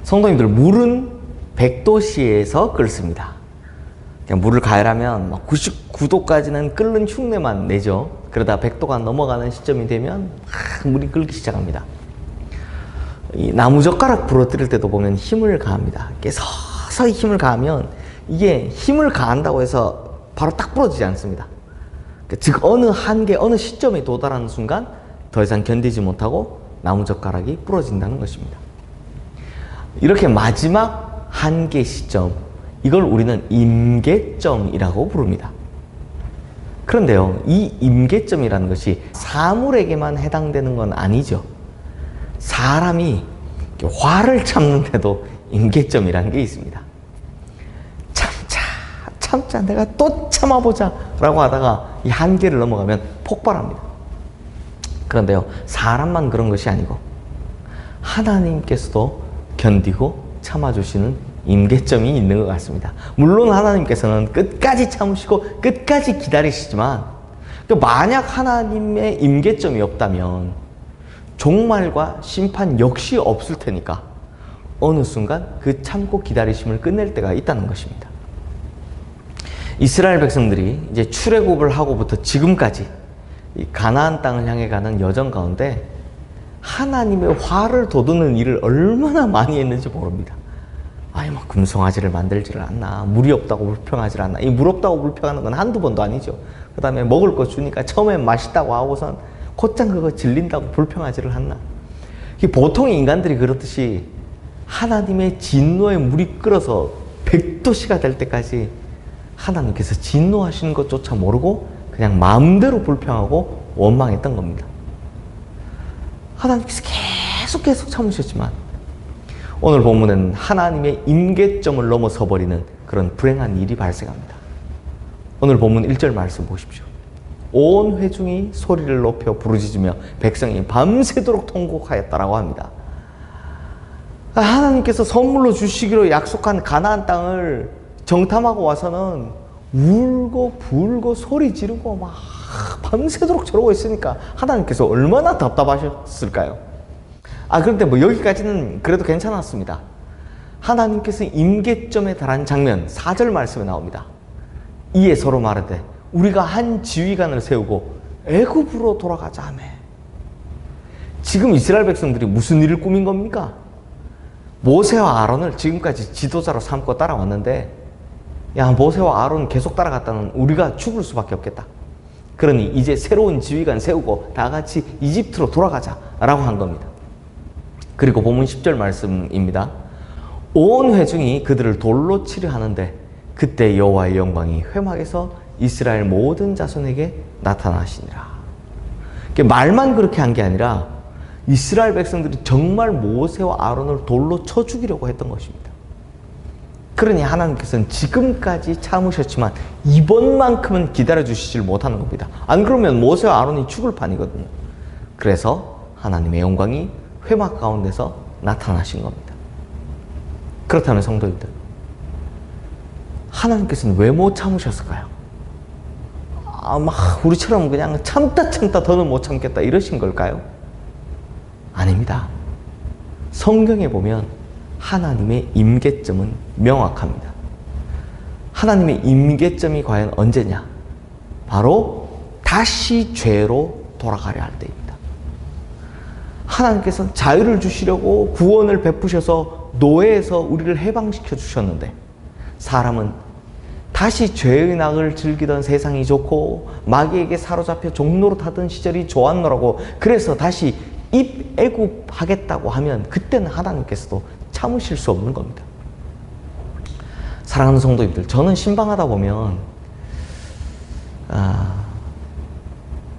성도님들, 물은 100도씨에서 끓습니다. 그냥 물을 가열하면 99도까지는 끓는 흉내만 내죠. 그러다 100도가 넘어가는 시점이 되면 물이 끓기 시작합니다. 이 나무젓가락 부러뜨릴 때도 보면 힘을 가합니다. 이렇게 서서히 힘을 가하면 이게 힘을 가한다고 해서 바로 딱 부러지지 않습니다. 즉 어느 한계, 어느 시점에 도달하는 순간 더 이상 견디지 못하고 나무젓가락이 부러진다는 것입니다. 이렇게 마지막 한계 시점, 이걸 우리는 임계점이라고 부릅니다. 그런데요, 이 임계점이라는 것이 사물에게만 해당되는 건 아니죠. 사람이 화를 참는데도 임계점이라는 게 있습니다. 참자, 내가 또 참아보자 라고 하다가 이 한계를 넘어가면 폭발합니다. 그런데요, 사람만 그런 것이 아니고 하나님께서도 견디고 참아주시는 임계점이 있는 것 같습니다. 물론 하나님께서는 끝까지 참으시고 끝까지 기다리시지만, 만약 하나님의 임계점이 없다면 종말과 심판 역시 없을 테니까 어느 순간 그 참고 기다리심을 끝낼 때가 있다는 것입니다. 이스라엘 백성들이 이제 출애굽을 하고부터 지금까지 이 가나안 땅을 향해 가는 여정 가운데 하나님의 화를 돋우는 일을 얼마나 많이 했는지 모릅니다. 금송아지를 만들지를 않나, 물이 없다고 불평하지 않나. 이 물 없다고 불평하는 건 한두 번도 아니죠. 그 다음에 먹을 거 주니까 처음엔 맛있다고 하고선 곧장 그거 질린다고 불평하지를 않나. 보통의 인간들이 그렇듯이 하나님의 진노의 물이 끓어서 100도씨가 될 때까지 하나님께서 진노하시는 것조차 모르고 그냥 마음대로 불평하고 원망했던 겁니다. 하나님께서 계속 참으셨지만 오늘 본문은 하나님의 임계점을 넘어서 버리는 그런 불행한 일이 발생합니다. 오늘 본문 1절 말씀 보십시오. 온 회중이 소리를 높여 부르짖으며 백성이 밤새도록 통곡하였다라고 합니다. 하나님께서 선물로 주시기로 약속한 가나안 땅을 정탐하고 와서는 울고 불고 소리 지르고 막 밤새도록 저러고 있으니까 하나님께서 얼마나 답답하셨을까요? 그런데 여기까지는 그래도 괜찮았습니다. 하나님께서 임계점에 달한 장면 4절 말씀에 나옵니다. 이에 서로 말하되 우리가 한 지휘관을 세우고 애굽으로 돌아가자 하매. 지금 이스라엘 백성들이 무슨 일을 꾸민 겁니까? 모세와 아론을 지금까지 지도자로 삼고 따라왔는데, 모세와 아론 계속 따라갔다는 우리가 죽을 수밖에 없겠다. 그러니 이제 새로운 지휘관 세우고 다 같이 이집트로 돌아가자라고 한 겁니다. 그리고 본문 10절 말씀입니다. 온 회중이 그들을 돌로 치려 하는데 그때 여호와의 영광이 회막에서 이스라엘 모든 자손에게 나타나시니라. 말만 그렇게 한 게 아니라 이스라엘 백성들이 정말 모세와 아론을 돌로 쳐 죽이려고 했던 것입니다. 그러니 하나님께서는 지금까지 참으셨지만 이번만큼은 기다려주시질 못하는 겁니다. 안 그러면 모세와 아론이 죽을 판이거든요. 그래서 하나님의 영광이 회막 가운데서 나타나신 겁니다. 그렇다면 성도님들, 하나님께서는 왜 못 참으셨을까요? 우리처럼 그냥 참다 더는 못 참겠다 이러신 걸까요? 아닙니다. 성경에 보면 하나님의 임계점은 명확합니다. 하나님의 임계점이 과연 언제냐? 바로 다시 죄로 돌아가려 할 때입니다. 하나님께서는 자유를 주시려고 구원을 베푸셔서 노예에서 우리를 해방시켜 주셨는데, 사람은 다시 죄의 낙을 즐기던 세상이 좋고 마귀에게 사로잡혀 종로로 타던 시절이 좋았노라고 그래서 다시 입애굽하겠다고 하면 그때는 하나님께서도 참으실 수 없는 겁니다. 사랑하는 성도님들, 저는 신방하다 보면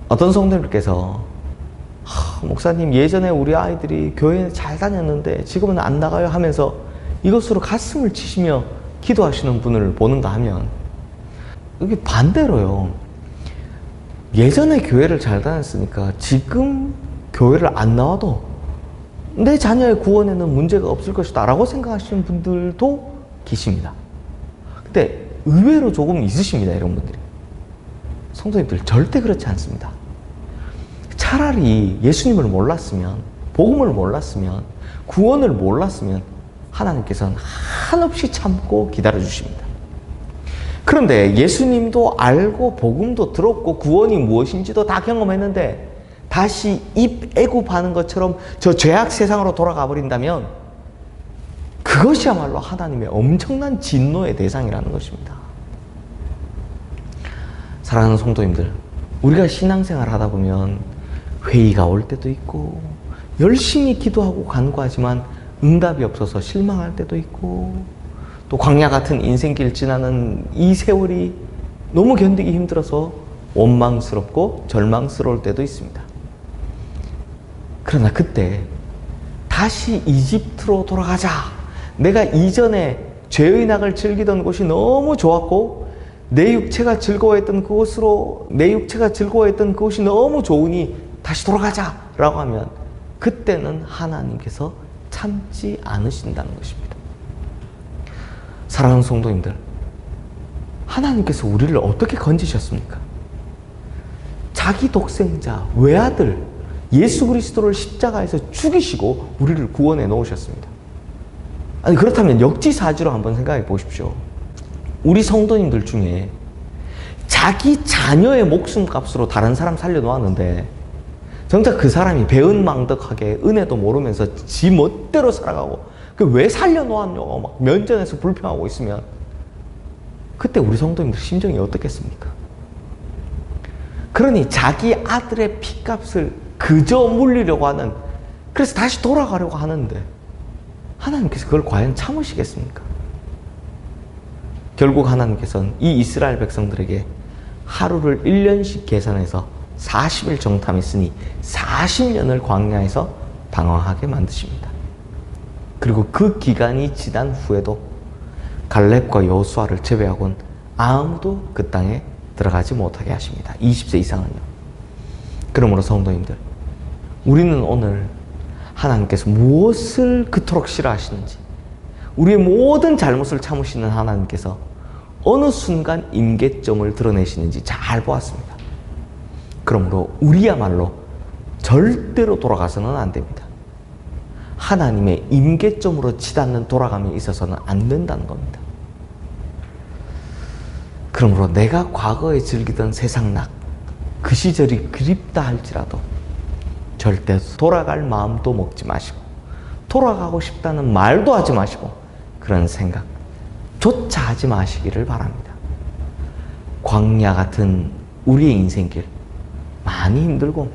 어떤 성도님께서 목사님, 예전에 우리 아이들이 교회에 잘 다녔는데 지금은 안 나가요 하면서 이것으로 가슴을 치시며 기도하시는 분을 보는가 하면, 이게 반대로요. 예전에 교회를 잘 다녔으니까 지금 교회를 안 나와도 내 자녀의 구원에는 문제가 없을 것이다 라고 생각하시는 분들도 계십니다. 근데 의외로 조금 있으십니다, 이런 분들이. 성도님들, 절대 그렇지 않습니다. 차라리 예수님을 몰랐으면, 복음을 몰랐으면, 구원을 몰랐으면 하나님께서는 한없이 참고 기다려 주십니다. 그런데 예수님도 알고 복음도 들었고 구원이 무엇인지도 다 경험했는데 다시 입 애굽하는 것처럼 저 죄악 세상으로 돌아가 버린다면 그것이야말로 하나님의 엄청난 진노의 대상이라는 것입니다. 사랑하는 성도님들, 우리가 신앙생활 하다 보면 회의가 올 때도 있고 열심히 기도하고 간구하지만 응답이 없어서 실망할 때도 있고 또 광야 같은 인생길 지나는 이 세월이 너무 견디기 힘들어서 원망스럽고 절망스러울 때도 있습니다. 그러나 그때 다시 이집트로 돌아가자. 내가 이전에 죄의 낙을 즐기던 곳이 너무 좋았고 내 육체가 즐거워했던 그곳이 너무 좋으니 다시 돌아가자 라고 하면 그때는 하나님께서 참지 않으신다는 것입니다. 사랑하는 성도님들, 하나님께서 우리를 어떻게 건지셨습니까? 자기 독생자 외아들 예수 그리스도를 십자가에서 죽이시고 우리를 구원해 놓으셨습니다. 아니 그렇다면 역지사지로 한번 생각해 보십시오. 우리 성도님들 중에 자기 자녀의 목숨값으로 다른 사람 살려놓았는데 정작 그 사람이 배은망덕하게 은혜도 모르면서 지 멋대로 살아가고 왜 살려놓았냐고 막 면전에서 불평하고 있으면 그때 우리 성도님들 심정이 어떻겠습니까? 그러니 자기 아들의 피값을 그저 물리려고 하는, 그래서 다시 돌아가려고 하는데 하나님께서 그걸 과연 참으시겠습니까? 결국 하나님께서는 이 이스라엘 백성들에게 하루를 1년씩 계산해서 40일 정탐했으니 40년을 광야에서 방황하게 만드십니다. 그리고 그 기간이 지난 후에도 갈렙과 여호수아를 제외하고는 아무도 그 땅에 들어가지 못하게 하십니다. 20세 이상은요. 그러므로 성도님들, 우리는 오늘 하나님께서 무엇을 그토록 싫어하시는지, 우리의 모든 잘못을 참으시는 하나님께서 어느 순간 임계점을 드러내시는지 잘 보았습니다. 그러므로 우리야말로 절대로 돌아가서는 안 됩니다. 하나님의 임계점으로 치닫는 돌아감이 있어서는 안 된다는 겁니다. 그러므로 내가 과거에 즐기던 세상락, 그 시절이 그립다 할지라도 절대 돌아갈 마음도 먹지 마시고 돌아가고 싶다는 말도 하지 마시고 그런 생각조차 하지 마시기를 바랍니다. 광야 같은 우리의 인생길 많이 힘들고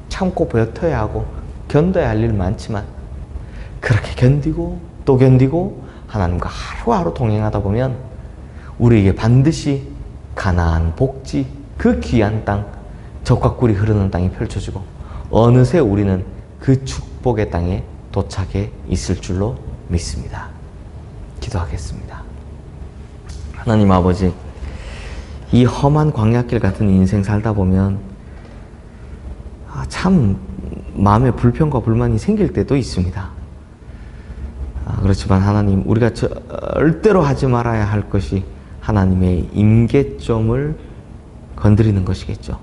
참고 버텨야 하고 견뎌야 할 일 많지만 그렇게 견디고 또 견디고 하나님과 하루하루 동행하다 보면 우리에게 반드시 가나안 복지, 그 귀한 땅, 젖과 꿀이 흐르는 땅이 펼쳐지고 어느새 우리는 그 축복의 땅에 도착해 있을 줄로 믿습니다. 기도하겠습니다. 하나님 아버지, 이 험한 광야길 같은 인생 살다 보면 참 마음에 불평과 불만이 생길 때도 있습니다. 그렇지만 하나님, 우리가 절대로 하지 말아야 할 것이 하나님의 임계점을 건드리는 것이겠죠.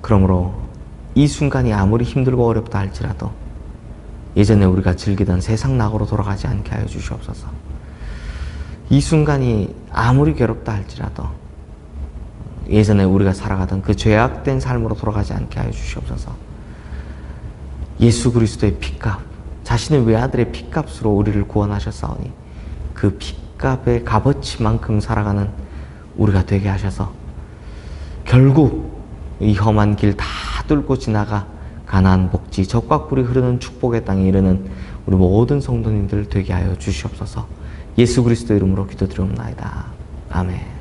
그러므로 이 순간이 아무리 힘들고 어렵다 할지라도 예전에 우리가 즐기던 세상 낙으로 돌아가지 않게 하여 주시옵소서. 이 순간이 아무리 괴롭다 할지라도 예전에 우리가 살아가던 그 죄악된 삶으로 돌아가지 않게 하여 주시옵소서. 예수 그리스도의 피값, 자신의 외아들의 피값으로 우리를 구원하셨사오니 그 피값의 값어치만큼 살아가는 우리가 되게 하셔서 결국 이 험한 길 다 뚫고 지나가 가나안 복지, 젖과 꿀이 흐르는 축복의 땅에 이르는 우리 모든 성도님들 되게 하여 주시옵소서. 예수 그리스도 이름으로 기도드리옵나이다. 아멘.